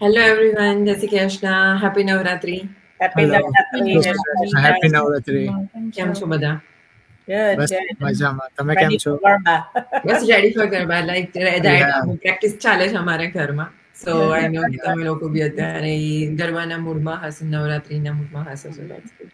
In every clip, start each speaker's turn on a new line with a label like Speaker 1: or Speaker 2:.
Speaker 1: Hello everyone, Jai Shri Krishna, Happy Navratri.
Speaker 2: Happy
Speaker 3: Hello.
Speaker 2: Navratri.
Speaker 3: જય Shri Krishna. Happy Navratri.
Speaker 1: કેમ છો બધા?
Speaker 2: Good,
Speaker 3: બસ
Speaker 2: good.
Speaker 3: મજામાં. તમે કેમ
Speaker 2: Ready
Speaker 3: છો?
Speaker 2: for Garba.
Speaker 1: Bus ready for garba like that
Speaker 3: Yeah.
Speaker 1: practice ચાલે છે અમારા ઘરમાં. So I know કે તમે લોકો બી અત્યારે ઈ ગરબાના મૂડમાં હશો, નવરાત્રીના મૂડમાં હશો. So that's good.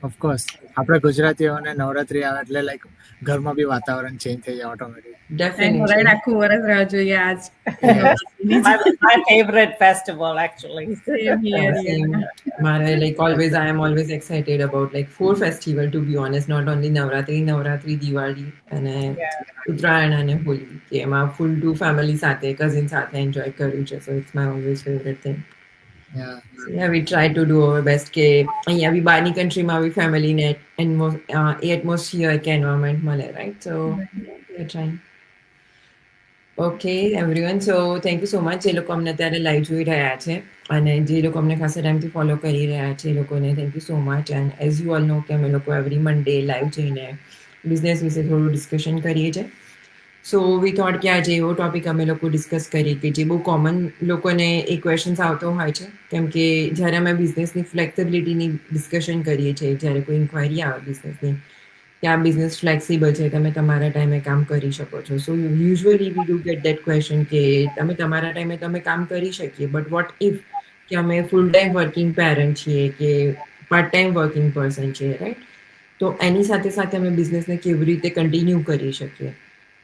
Speaker 3: Of course આપણે ગુજરાતીઓને નવરાત્રી આવે એટલે લાઈક ઘરમાં બી વાતાવરણ ચેન્જ થઈ જાય ઓટોમેટિક.
Speaker 1: Definitely.
Speaker 4: આખું વર્ષ રાહ જોઈએ આજ.
Speaker 2: My favorite festival, actually.
Speaker 4: Same here,
Speaker 1: Same. મારે like always I am always excited about like 4 festival to be honest, not only Navratri, Diwali અને
Speaker 2: Yeah.
Speaker 1: ઉત્તરાયણ અને હોળી કે એમાં full to family સાથે cousin સાથે enjoy કર્યું છે. So it's my always favorite thing.
Speaker 3: Yeah.
Speaker 1: So yeah, we try to do our best કે અહીંયા બી બહારની કન્ટ્રીમાં બી ફેમિલીને એટમોસ્ફિયર કે એન્વાયરમેન્ટ મળે, right? So yeah, we are trying. Okay everyone, so thank you so much જે લોકો અમને અત્યારે લાઈવ જોઈ રહ્યા છે અને જે લોકો અમને ખાસા ટાઈમથી ફોલો કરી રહ્યા છે એ લોકોને thank you so much. And as you all know કે અમે લોકો એવરી મંડે લાઈવ જઈને બિઝનેસ વિશે થોડું ડિસ્કશન કરીએ છીએ. સો વી થોટ કે આજે એવો ટોપિક અમે લોકો ડિસ્કસ કરીએ કે જે બહુ કોમન લોકોને એ ક્વેશ્ચન્સ આવતો હોય છે, કેમ કે જ્યારે અમે બિઝનેસની ફ્લેક્સિબિલિટીની ડિસ્કશન કરીએ છીએ, જ્યારે કોઈ ઇન્ક્વાયરી આવે બિઝનેસની કે આ બિઝનેસ ફ્લેક્સિબલ છે, તમે તમારા ટાઈમે કામ કરી શકો છો. So usually we do get that question કે તમે તમારા ટાઈમે તમે કામ કરી શકીએ, બટ વોટ ઇફ કે અમે ફૂલ ટાઈમ વર્કિંગ પેરેન્ટ છીએ કે પાર્ટ ટાઈમ વર્કિંગ પર્સન છીએ, રાઈટ? તો એની સાથે સાથે અમે બિઝનેસને કેવી રીતે કન્ટિન્યુ કરી શકીએ.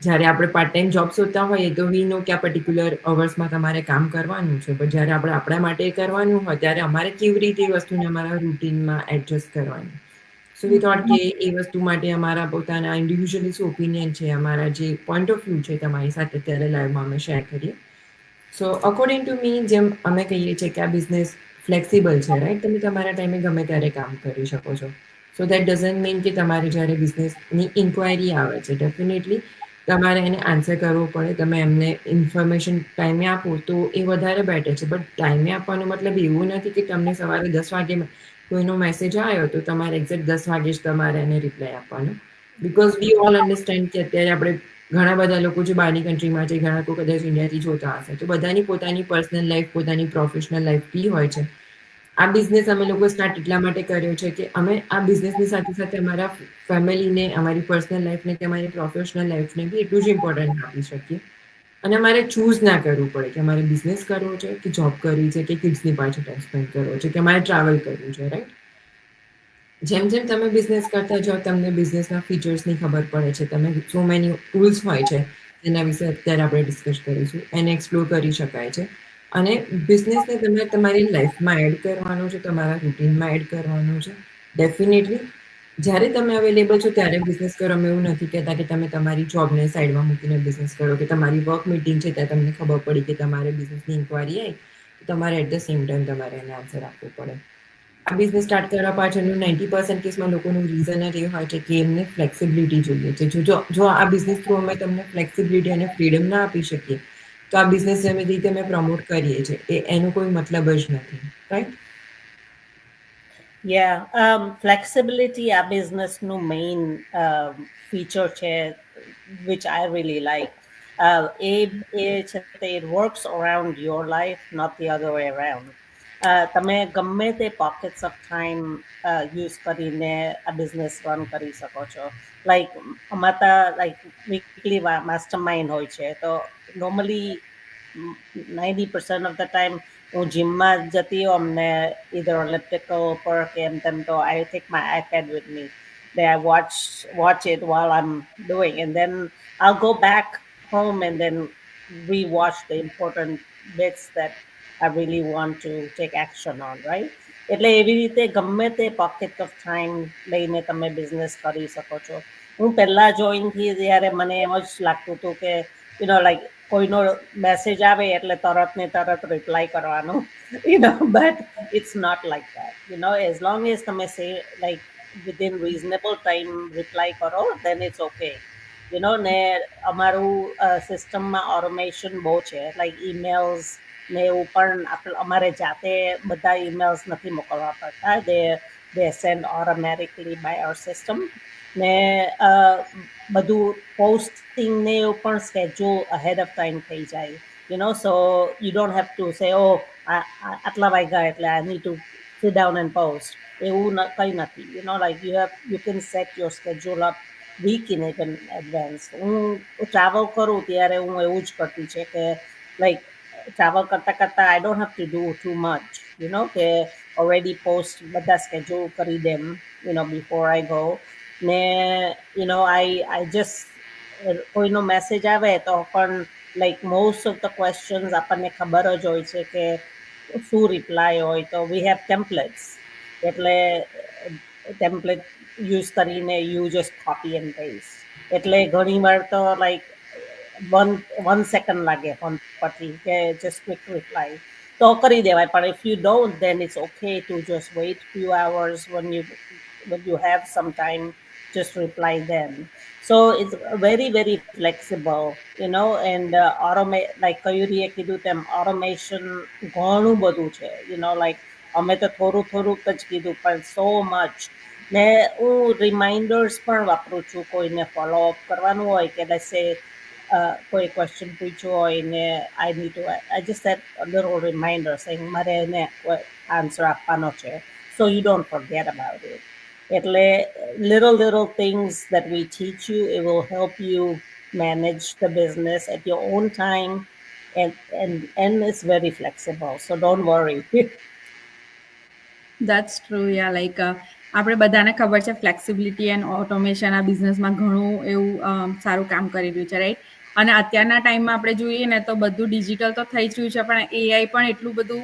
Speaker 1: જ્યારે આપણે પાર્ટ ટાઈમ જોબ શોધતા હોઈએ તો વી નો કે આ પર્ટિક્યુલર અવર્સમાં તમારે કામ કરવાનું છે, પણ જ્યારે આપણે આપણા માટે કરવાનું હોય ત્યારે અમારે કેવી રીતે એ વસ્તુને અમારા રૂટીનમાં એડજસ્ટ કરવાની. સો વી થોટ કે એ વસ્તુ માટે અમારા પોતાના ઇન્ડિવિજ્યુઅલી શું ઓપિનિયન છે, અમારા જે પોઈન્ટ ઓફ વ્યૂ છે તમારી સાથે અત્યારે લાઈવમાં અમે શેર કરીએ. સો અકોર્ડિંગ ટુ મી, જેમ અમે કહીએ છીએ કે આ બિઝનેસ ફ્લેક્સિબલ છે, રાઈટ? તમે તમારા ટાઈમે ગમે ત્યારે કામ કરી શકો છો. સો દેટ ડઝન્ટ મીન કે તમારે જ્યારે બિઝનેસની ઇન્ક્વાયરી આવે છે ડેફિનેટલી તમારે એને આન્સર કરવો પડે. તમે એમને ઇન્ફોર્મેશન ટાઈમે આપો તો એ વધારે બેટર છે, બટ ટાઈમે આપવાનો મતલબ એવું નથી કે તમને સવારે 10 વાગે કોઈનો મેસેજ આવ્યો તો તમારે એક્ઝેક્ટ 10 વાગે જ તમારે એને રિપ્લાય આપવાનો. બિકોઝ વી ઓલ અન્ડરસ્ટેન્ડ કે અત્યારે આપણે ઘણા બધા લોકો જે બહારની કન્ટ્રીમાં છે, ઘણા લોકો કદાચ ઇન્ડિયાથી જોતા હશે, તો બધાની પોતાની પર્સનલ લાઈફ, પોતાની પ્રોફેશનલ લાઈફ બી હોય છે. આ બિઝનેસ અમે લોકો સ્ટાર્ટ એટલા માટે કર્યો છે કે અમે આ બિઝનેસની સાથે સાથે અમારા ફેમિલીને, અમારી પર્સનલ લાઈફને કે અમારી પ્રોફેશનલ લાઈફને બી એટલું જ ઇમ્પોર્ટન્ટ આપી શકીએ. અને અમારે ચૂઝ ના કરવું પડે કે અમારે બિઝનેસ કરવો છે કે જોબ કરવી છે કે કિડ્સની પાછળ ટાઈમ સ્પેન્ડ કરવો છે કે અમારે ટ્રાવેલ કરવું છે, રાઈટ? જેમ જેમ તમે બિઝનેસ કરતા જાઓ તમને બિઝનેસના ફીચર્સની ખબર પડે છે. તમે સો મેની ટૂલ્સ હોય છે જેના વિશે અત્યારે આપણે ડિસ્કસ કરીશું, એને એક્સપ્લોર કરી શકાય છે. અને બિઝનેસને તમે તમારી લાઈફમાં એડ કરવાનો છે, તમારા રૂટીનમાં એડ કરવાનો છે. ડેફિનેટલી જ્યારે તમે અવેલેબલ છો ત્યારે બિઝનેસ કરો. અમે એવું નથી કહેતા કે તમે તમારી જોબને સાઈડમાં મૂકીને બિઝનેસ કરો, કે તમારી વર્ક મીટિંગ છે ત્યાં તમને ખબર પડી કે તમારે બિઝનેસની ઇન્ક્વાયરી આવી તો તમારે એટ ધ સેમ ટાઈમ તમારે એને આન્સર આપવો પડે. આ બિઝનેસ સ્ટાર્ટ કરવા પાછળનું 90% કેસમાં લોકોનું રીઝન જ એ હોય છે કે એમને ફ્લેક્સિબિલિટી જોઈએ છે. જો આ બિઝનેસ થ્રુ અમે તમને ફ્લેક્સિબિલિટી અને ફ્રીડમ ના આપી શકીએ તો આ બિઝનેસ જેવી રીતે અમે પ્રમોટ કરીએ છીએ એનો કોઈ મતલબ જ નથી, right?
Speaker 2: Yeah. Flexibility, our business no main feature છે, which I really like. It works around your life, not the other way around. તમે ગમે તે પોકેટ્સ ઓફ ટાઈમ યુઝ કરીને આ બિઝનેસ રન કરી શકો છો. લાઈક અમારા લાઈક વીકલી માસ્ટર માઇન્ડ હોય છે, તો નોર્મલી 90% ઓફ ધ ટાઈમ હું જીમમાં જતી હોઉં અમને either elliptical પર કે એમ તેમ, તો I take my iPad with me. Then I watch it while I'm doing, and then I'll go back home and then rewatch the important bits that I really want to take action on, right? એટલે એવી રીતે ગમે તે pocket of time લઈને તમે business કરી શકો છો. હું પહેલા જોઈન થી ત્યારે મને એમ જ લાગતું હતું કે લાઈક કોઈનો મેસેજ આવે એટલે તરત ને તરત રિપ્લાય કરવાનું, but it's not like that. As long as તમે say like within reasonable time reply કરો, then it's okay. ને અમારું સિસ્ટમમાં ઓટોમેશન બહુ છે, લાઈક ઈમેલ્સ ને એવું પણ અમારે જાતે બધા ઈમેલ્સ નથી મોકલવા પડતા. they send automatically by our system. ને બધું પોસ્ટિંગ ને એવું પણ સ્કેડ્યુલ અહેડ ઓફ ટાઈમ થઈ જાય. So you don't have to say, oh, atla vaiga એટલે I need to sit down and post. એવું કંઈ નથી. Like you can set your schedule up week in advance. હું ટ્રાવેલ કરું ત્યારે હું એવું જ કરતી છે કે like ટ્રાવેલ કરતા કરતા I don't have to do too much, કે already post બધા schedule કરી દેમ, before I go. ને I just કોઈનો મેસેજ આવે તો પણ like most of the questions આપણને ખબર જ હોય છે કે શું રિપ્લાય હોય, તો we have templates. એટલે ટેમ્પલેટ યુઝ કરીને you just copy and paste. એટલે ઘણી વાર તો like one second લાગે ફોન પરથી કે just quick reply તો કરી દેવાય. પણ if you don't, then it's okay to just wait few hours when you have some time, just reply then. So it's very very flexible, and automate, like કયુરીએ કીધું તેમ automation ઘણું બધું છે, like અમે તો થોડું થોડુંક જ કીધું પણ so much. ને હું રિમાઇન્ડર્સ પણ વાપરું છું કોઈને ફોલોઅપ કરવાનું હોય કે let's say કોઈ ક્વેશ્ચન પૂછ્યો હોય ને I need to, I just set a little reminder saying મારે એને આન્સર આપવાનો છે, so you don't forget about it. એટલે little things that we teach you, it will help you manage the business at your own time, and it's very flexible, so don't worry.
Speaker 4: That's true, yeah. Like આપણે બધાને ખબર છે flexibility and automation આ બિઝનેસમાં ઘણું એવું સારું કામ કરી રહ્યું છે, રાઈટ? અને અત્યારના ટાઈમમાં આપણે જોઈએ ને તો બધું ડિજિટલ તો થઈ જ રહ્યું છે, પણ AI પણ એટલું બધું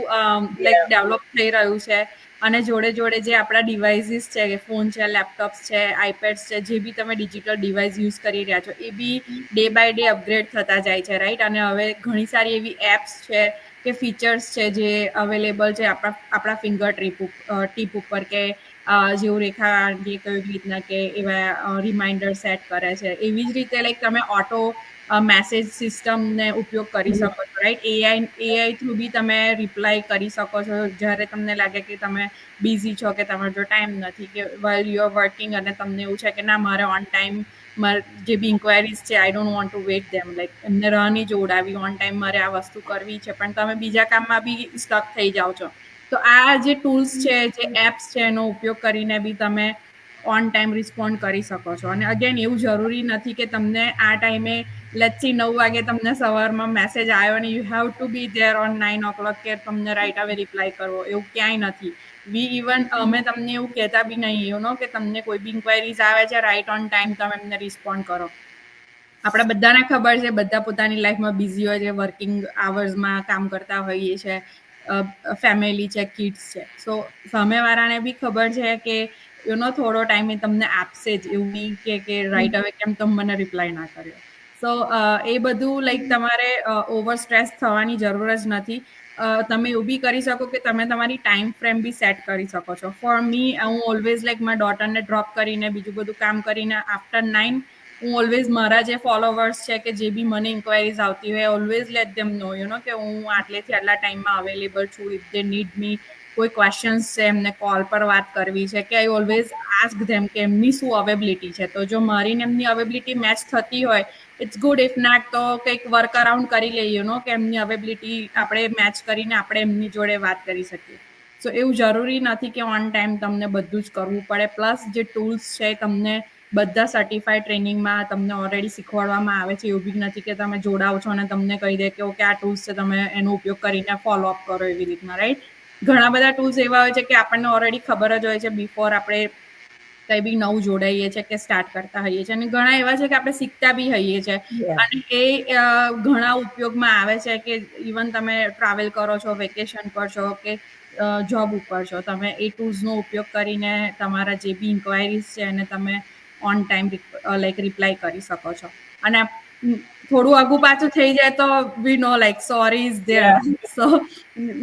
Speaker 4: લાઈક ડેવલપ થઈ રહ્યું છે. અને જોડે જોડે જે આપણા ડિવાઇસીસ છે, ફોન છે, લેપટોપ્સ છે, આઈપેડ્સ છે, જે બી તમે ડિજિટલ ડિવાઇસ યુઝ કરી રહ્યા છો એ બી ડે બાય ડે અપગ્રેડ થતા જાય છે, રાઈટ? અને હવે ઘણી સારી એવી એપ્સ છે કે ફીચર્સ છે જે અવેલેબલ છે આપણા ફિંગર ટીપ ઉપર, કે જેવું રેખા આંટીએ કહ્યું એવી રીતના કે એવા રિમાઇન્ડર સેટ કરે છે, એવી જ રીતે લાઈક તમે ઓટો મેસેજ સિસ્ટમને ઉપયોગ કરી શકો છો, રાઈટ? એઆઈ થ્રુ બી તમે રિપ્લાય કરી શકો છો જ્યારે તમને લાગે કે તમે બિઝી છો, કે તમારો જો ટાઈમ નથી, કે વાઇલ યુ આર વર્કિંગ અને તમને એવું છે કે ના મારે ઓન ટાઈમ જે બી ઇન્ક્વાયરીઝ છે I don't want to wet them, like એમને રાહ નહીં જોવડાવી, ઓન ટાઈમ મારે આ વસ્તુ કરવી છે, પણ તમે બીજા કામમાં બી સ્ટક થઈ જાઓ છો. તો આ જે ટૂલ્સ છે, જે એપ્સ છે, એનો ઉપયોગ કરીને બી તમે ઓન ટાઈમ રિસ્પોન્ડ કરી શકો છો. અને અગેન એવું જરૂરી નથી કે તમને આ ટાઈમે લેટ્સ સી 9 વાગે તમને સવારમાં મેસેજ આવ્યો અને you have to be there on 9 o'clock કે તમને રાઈટ હવે રિપ્લાય કરવો, એવું ક્યાંય નથી. અમે તમને એવું કહેતા બી નહીં, કે તમને કોઈ બી ઇન્ક્વાયરીઝ આવે છે રાઈટ ઓન ટાઈમ તમે એમને રિસ્પોન્ડ કરો. આપણા બધાને ખબર છે, બધા પોતાની લાઈફમાં બિઝી હોય છે, વર્કિંગ આવર્સમાં કામ કરતા હોઈએ છે, ફેમિલી છે, કિડ્સ છે. સો સામેવાળાને બી ખબર છે કે થોડો ટાઈમ એ તમને આપશે જ, એવું નહીં કે રાઈટ હવે કેમ તમે મને રિપ્લાય ના કર્યો. સો એ બધું લાઈક તમારે ઓવર સ્ટ્રેસ થવાની જરૂર જ નથી. તમે એવું બી કરી શકો કે તમે તમારી ટાઈમ ફ્રેમ બી સેટ કરી શકો છો. ફોર મી, હું ઓલવેઝ લાઈક મારા ડોટરને ડ્રોપ કરીને બીજું બધું કામ કરીને આફ્ટર 9 હું ઓલવેઝ મારા જે ફોલોવર્સ છે કે જે બી મને ઇન્ક્વાયરીઝ આવતી હોય ઓલવેઝ લેટ ધેમ નો કે હું આટલેથી આટલા ટાઈમમાં અવેલેબલ છું. ઇફ દે નીડ મી, કોઈ ક્વેશ્ચન્સ છે એમને કોલ પર વાત કરવી છે, કે આઈ ઓલવેઝ આસ્ક ધેમ કે એમની શું અવેબિલિટી છે. તો જો મારી ને એમની અવેબિલિટી મેચ થતી હોય ઇટ્સ ગુડ, ઇફ નાટ તો કંઈક વર્ક અરાઉન્ડ કરી લઈએ, કે એમની અવેબિલિટી આપણે મેચ કરીને આપણે એમની જોડે વાત કરી શકીએ. સો એવું જરૂરી નથી કે ઓન ટાઈમ તમને બધું જ કરવું પડે. પ્લસ જે ટૂલ્સ છે તમને બધા સર્ટિફાઈડ ટ્રેનિંગમાં તમને ઓલરેડી શીખવાડવામાં આવે છે. એવું બી નથી કે તમે જોડાવ છો અને તમને કહી દે કે ઓકે આ ટૂલ્સ છે, તમે એનો ઉપયોગ કરીને ફોલોઅપ કરો એવી રીતના, રાઈટ? ઘણા બધા ટૂલ્સ એવા હોય છે કે આપણને ઓલરેડી ખબર જ હોય છે બિફોર આપણે કંઈ બી નવું જોડાઈએ છીએ કે સ્ટાર્ટ કરતા હોઈએ છીએ, અને ઘણા એવા છે કે આપણે શીખતા બી હોઈએ છીએ. અને એ ઘણા ઉપયોગમાં આવે છે કે ઇવન તમે ટ્રાવેલ કરો છો, વેકેશન પર છો કે જોબ ઉપર છો, તમે એ ટૂલ્સનો ઉપયોગ કરીને તમારા જે બી ઇન્ક્વાયરીઝ છે એને તમે ઓન ટાઈમ લાઈક રિપ્લાય કરી શકો છો. અને થોડું આગું પાછું થઈ જાય તો we know like sorry is there, so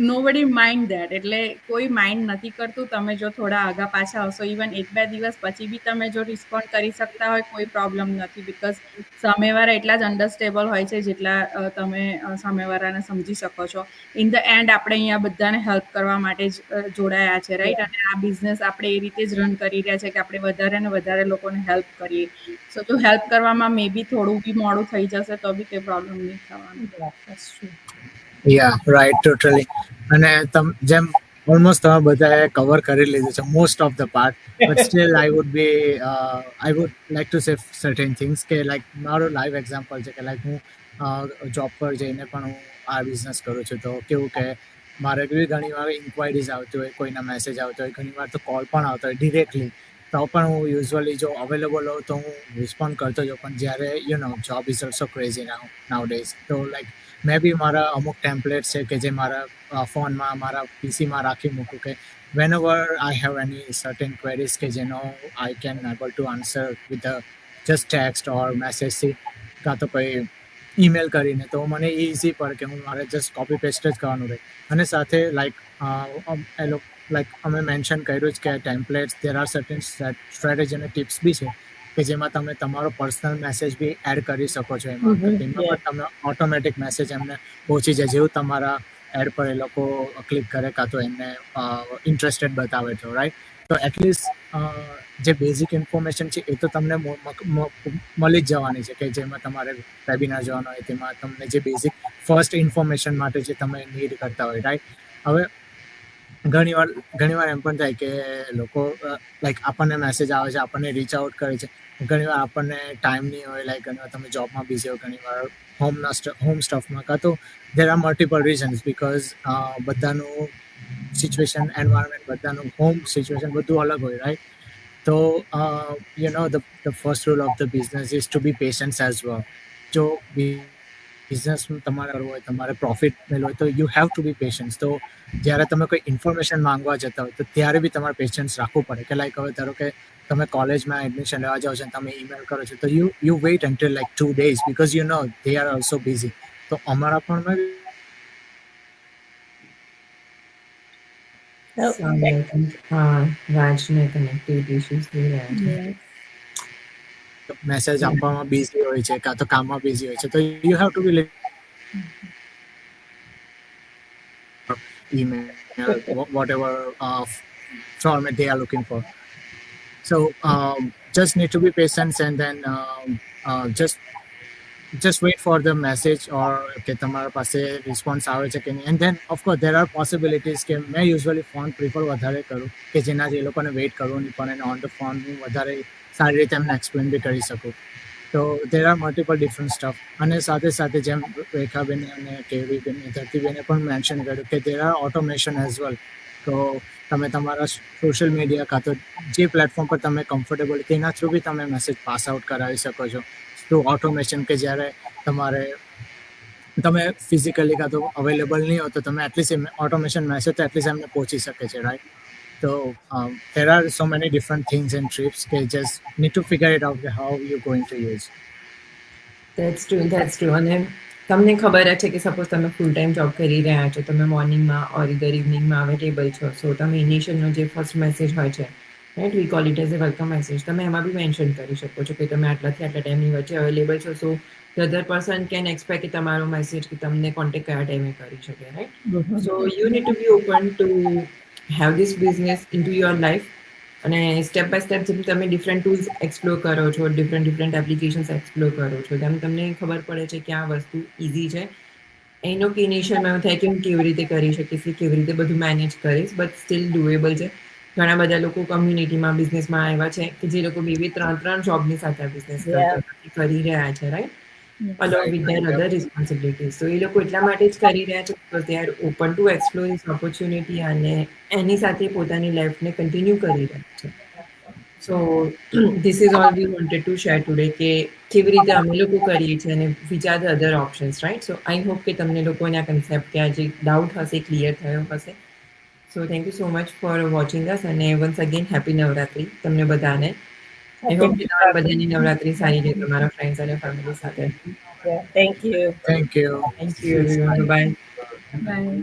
Speaker 4: nobody mind that. એટલે કોઈ માઇન્ડ નથી કરતું. તમે જો થોડા આગા પાછા હશો, ઇવન 1-2 દિવસ પછી બી તમે જો રિસ્પોન્ડ કરી શકતા હોય કોઈ પ્રોબ્લેમ નથી, બિકોઝ સામેવાળા એટલા જ અન્ડરસ્ટેબલ હોય છે જેટલા તમે સામેવાળાને સમજી શકો છો. ઇન ધ એન્ડ આપણે અહીંયા બધાને હેલ્પ કરવા માટે જ જોડાયા છે, રાઈટ? અને આ બિઝનેસ આપણે એ રીતે જ રન કરી રહ્યા છે કે આપણે વધારે ને વધારે લોકોને હેલ્પ કરીએ. સો જો હેલ્પ કરવામાં મે બી થોડું બી મોડું થઈ જશે તો બી કંઈ પ્રોબ્લેમ નહીં થવાનો.
Speaker 3: યા રાઈટ ટોટલી. અને જેમ ઓલમોસ્ટ તમે બધાએ કવર કરી લીધું છે most of the part, but still I would like to say certain things કે લાઈક મારો લાઈવ એક્ઝામ્પલ છે કે લાઈક હું જોબ પર જઈને પણ હું આ બિઝનેસ કરું છું. તો કેવું કે મારે બી ઘણી વાર ઇન્ક્વાયરીઝ આવતી હોય, કોઈના મેસેજ આવતો હોય, ઘણી વાર તો કોલ પણ આવતો હોય ડિરેક્ટલી. તો પણ હું યુઝ્યુઅલી જો અવેલેબલ હોઉં તો હું રિસ્પોન્ડ કરતો જ હોઉં. પણ જ્યારે job is also crazy now days. તો લાઈક મેં બી મારા અમુક ટેમ્પલેટ છે કે જે મારા ફોનમાં મારા પીસીમાં રાખી મૂકું કે whenever I have any certain queries કે જેનો I can able to answer with just text or મેસેજથી, કાં તો કોઈ ઈમેલ કરીને, તો મને ઇઝી પડે કે હું મારે જસ્ટ કોપી પેસ્ટ જ કરવાનું રહે. અને સાથે લાઈક અમે મેન્શન કર્યું જ કે templates there are certain strategy અને ટિપ્સ બી છે કે જેમાં તમે તમારો પર્સનલ મેસેજ બી એડ કરી શકો છો એમાં. તેમાં પણ તમે ઓટોમેટિક મેસેજ એમને પહોંચી જાય જેવું તમારા એડ પર એ લોકો ક્લિક કરે કાં તો એમને ઇન્ટરેસ્ટેડ બતાવે તો રાઈટ. તો એટલીસ્ટ જે બેઝિક ઇન્ફોર્મેશન છે એ તો તમને મળી જ જવાની છે કે જેમાં તમારે વેબિનાર જવાનો હોય તેમાં તમને જે બેઝિક ફર્સ્ટ ઇન્ફોર્મેશન માટે જે તમે નીડ કરતા હોય રાઈટ. હવે ઘણીવાર એમ પણ થાય કે લોકો લાઈક આપણને મેસેજ આવે છે, આપણને રીચ આઉટ કરે છે, ઘણીવાર આપણને ટાઈમ નહીં હોય, લાઈક ઘણીવાર તમે જોબમાં બિઝી હો, ઘણીવાર હોમ સ્ટફમાં, કાં તો there are multiple reasons because બધાનું સિચ્યુએશન એન્વાયરમેન્ટ, બધાનું હોમ સિચ્યુએશન બધું અલગ હોય રાઈટ. તો the first rule of the business is to be patience as well. જો બિઝનેસ તમારે કરવું હોય, તમારે પ્રોફિટ મેળવો હોય તો you have to be patience. તો જ્યારે તમે કોઈ ઇન્ફોર્મેશન માંગવા જતા હોય તો ત્યારે બી તમારે પેશન્સ રાખવું પડે કે લાઈક હવે ધારો કે તમે કોલેજમાં એડમિશન લેવા જાઓ છો અને તમે ઈમેલ કરો છો તો you wait until like 2 days because they are also busy. તો અમારા પણ
Speaker 1: Sorry, I think Rajને connectivity issues થઈ રહ્યા છે.
Speaker 3: મેસેજ આપવામાં બિઝી હોય છે કાં તો કામમાં બિઝી હોય છે. તો you have to be email, whatever format they are looking for. So just need to be patient and then just wait for the message or કે તમારા પાસે રિસ્પોન્સ આવે છે કે નહીં. And then of course there are possibilities કે મેં usually phone prefer વધારે કરું કે જેનાથી એ લોકોને વેઇટ કરવું નહીં પડે અને ઓન ધ ફોન હું વધારે સારી રીતે એમને એક્સપ્લેન બી કરી શકું. તો there are multiple different stuff. અને સાથે જેમ રેખાબેન અને કેવીબેન ધરતીબેને પણ મેન્શન કર્યું કે there are automation as well. તો તમે તમારા સોશિયલ મીડિયા કાં તો જે પ્લેટફોર્મ પર તમે કમ્ફર્ટેબલ તેના થ્રુ બી તમે મેસેજ પાસ આઉટ કરાવી શકો છો થ્રુ ઓટોમેશન. કે જ્યારે તમે ફિઝિકલી કાં તો અવેલેબલ નહીં હો તો તમે એટલીસ્ટ ઓટોમેશન મેસેજ તો એટલીસ્ટ એમને પહોંચી શકે છે રાઈટ. તો there are so many different things and trips કે just need to figure it out how you're going to use.
Speaker 1: That's true. અને તમને ખબર જ છે કે સપોઝ તમે ફૂલ ટાઈમ જોબ કરી રહ્યા છો, તમે મોર્નિંગમાં ઓર ઇધર ઇવનિંગમાં અવેલેબલ છો, સો તમે ઇનિશિયલનો જે ફર્સ્ટ મેસેજ હોય છે right, V call it as a welcome message, તમે એમાં બી મેન્શન કરી શકો છો કે તમે આટલાથી આટલા ટાઈમની વચ્ચે અવેલેબલ છો. So the other person can expect કે તમારો મેસેજ કે તમને કોન્ટેક્ટ કયા ટાઈમે કરી શકે right. So you need to be open to have this business in to your life. અને સ્ટેપ બાય સ્ટેપ જેમ તમે ડિફરન્ટ ટૂલ્સ એક્સપ્લોર કરો છો, ડિફરન્ટ એપ્લિકેશન્સ એક્સપ્લોર કરો છો, તેમ તમને ખબર પડે છે કે આ વસ્તુ ઇઝી છે. એનો કે ઇનિશિયલમાં એવું થાય કે હું કેવી રીતે કરી શકીશ, કેવી રીતે બધું મેનેજ કરીશ, બટ સ્ટીલ ડુએબલ છે. ઘણા બધા લોકો કમ્યુનિટીમાં બિઝનેસમાં આવ્યા છે કે જે લોકો બે ત્રણ જોબની સાથે બિઝનેસ કરી રહ્યા છે right, along with their other responsibilities. So એ લોકો એટલા માટે જ કરી રહ્યા છે because they are open to explore this opportunity અને એની સાથે પોતાની લાઈફને કન્ટિન્યુ કરી રહ્યા છે. સો this is all we wanted to share today કે કેવી રીતે અમે લોકો કરીએ છીએ અને which are the other options, right? So I hope કે તમને લોકોને આ કન્સેપ્ટ કે આ જે ડાઉટ હશે ક્લિયર થયો હશે. So thank you so much for watching us અને once again happy નવરાત્રી તમને બધાને. I hope કે તમારા બધાની નવરાત્રી સારી રહે તમારા ફ્રેન્ડ્સ અને ફેમિલી સાથે.
Speaker 2: Thank you.
Speaker 3: Thank you.
Speaker 1: Thank you everyone. Bye.
Speaker 4: By.